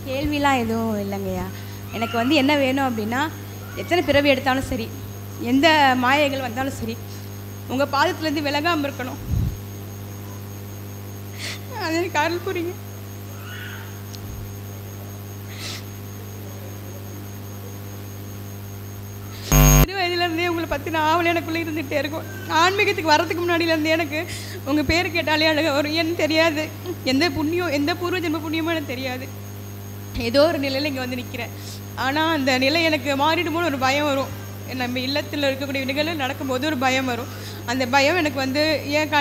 கேள்விலாம் எதுவும் இல்லைங்கய்யா. எனக்கு வந்து என்ன வேணும் அப்படின்னா, எத்தனை பிறவி எடுத்தாலும் சரி, எந்த மாயைகள் வந்தாலும் சரி, உங்கள் பாதத்துலேருந்து விலகாமல் இருக்கணும். அது எனக்கு அருள் புரியுங்க. சிறு வயதுலேருந்தே உங்களை பற்றின ஆவல் எனக்குள்ளே இருந்துகிட்டே இருக்கும். ஆன்மீகத்துக்கு வரதுக்கு முன்னாடியிலேருந்தே எனக்கு உங்கள் பேர் கேட்டாலே அழகாக வரும். ஏன்னு தெரியாது, எந்த புண்ணியம், எந்த பூர்வ ஜென்ம புண்ணியமும் எனக்கு தெரியாது. ஏதோ ஒரு நிலையில் இங்கே வந்து நிற்கிறேன். ஆனால் அந்த நிலை எனக்கு மாறிடுமோன்னு ஒரு பயம் வரும். நம்ம இல்லத்தில் இருக்கக்கூடிய நிகழ்வு நடக்கும்போது ஒரு பயம் வரும். அந்த பயம் எனக்கு வந்து ஏன்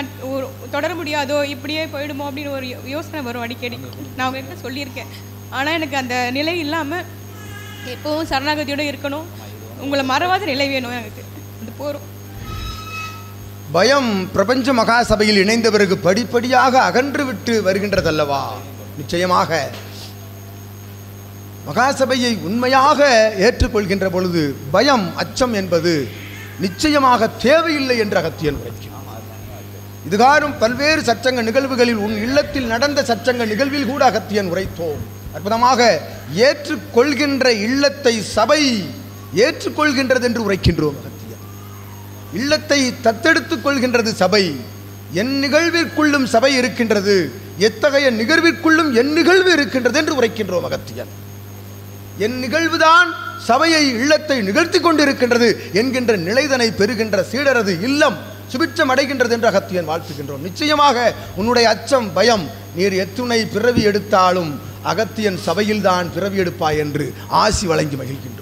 தொடர முடியாதோ, இப்படியே போயிடுமோ அப்படின்னு ஒரு யோசனை வரும் அடிக்கடி. நான் அவங்ககிட்ட சொல்லியிருக்கேன். ஆனால் எனக்கு அந்த நிலை இல்லாமல் எப்போவும் சரணாகதியோடு இருக்கணும், உங்களை மறவாத நிலை வேணும் எனக்கு. அது போகிறோம். பயம் பிரபஞ்ச மகாசபையில் இணைந்த பிறகு படிப்படியாக அகன்று விட்டு வருகின்றதல்லவா? நிச்சயமாக மகாசபையை உண்மையாக ஏற்றுக்கொள்கின்ற பொழுது பயம், அச்சம் என்பது நிச்சயமாக தேவையில்லை என்று அகத்தியன் உரைக்கிறார். இதுகாரும் பல்வேறு சச்சங்க நிகழ்வுகளில் உன் இல்லத்தில் நடந்த சச்சங்க நிகழ்வில் கூட அகத்தியன் உரைத்தோம். அற்புதமாக ஏற்றுக்கொள்கின்ற இல்லத்தை சபை ஏற்றுக்கொள்கின்றது என்று உரைக்கின்றோம். அகத்தியன் இல்லத்தை தத்தெடுத்துக் கொள்கின்றது சபை. என் நிகழ்விற்குள்ளும் சபை இருக்கின்றது, எத்தகைய நிகழ்விற்குள்ளும் என் நிகழ்வு இருக்கின்றது என்று உரைக்கின்றோம். அகத்தியன் என் நிகழ்வுதான் சபையை, இல்லத்தை நிகழ்த்தி கொண்டிருக்கின்றது என்கின்ற நிலைதனை பெறுகின்ற சீடரது இல்லம் சுபிட்சம் அடைகின்றது என்று அகத்தியன் வாழ்த்துகின்றோம். நிச்சயமாக உன்னுடைய அச்சம், பயம், நீர் எத்துணை பிறவி எடுத்தாலும் அகத்தியன் சபையில்தான் பிறவி எடுப்பாய் என்று ஆசி வழங்கி மகிழ்கின்றோம்.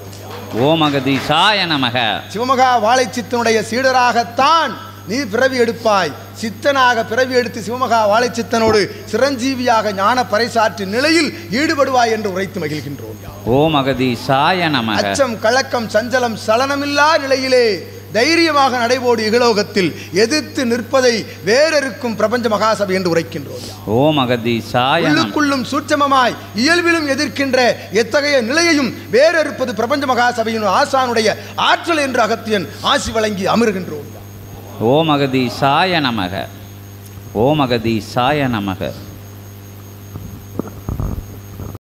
ஓம் அகதீசாய நமக. சிவமகா வாழைச்சித்தனுடைய சீடராகத்தான் நீ பிறவி எடுப்பாய். சித்தனாக பிறவி எடுத்து சிவமகா வாழைச்சித்தனோடு சிரஞ்சீவியாக ஞான பறைசாற்று நிலையில் ஈடுபடுவாய் என்று உரைத்து மகிழ்கின்றோம். ஓம் அகதீசாய நமக. அச்சம், கலக்கம், சஞ்சலம், சலனமில்லா நிலையிலே தைரியமாக நடைபோடு இகலோகத்தில் எதிர்த்து நிற்பதை வேறெருக்கும் பிரபஞ்ச மகாசபை என்று உரைக்கின்றோம். ஓம் அகதீசாய. உள்ளுக்குள்ளும் சூட்சமமாய் இயல்பிலும் எதிர்க்கின்ற எத்தகைய நிலையையும் வேறெருப்பது பிரபஞ்ச மகாசபையின் ஆசானுடைய ஆற்றல் என்று அகத்தியன் ஆசி வழங்கி அமர்கின்றோம். ஓம் அகதீசாய நமக. ஓம் அகதீசாய நமக.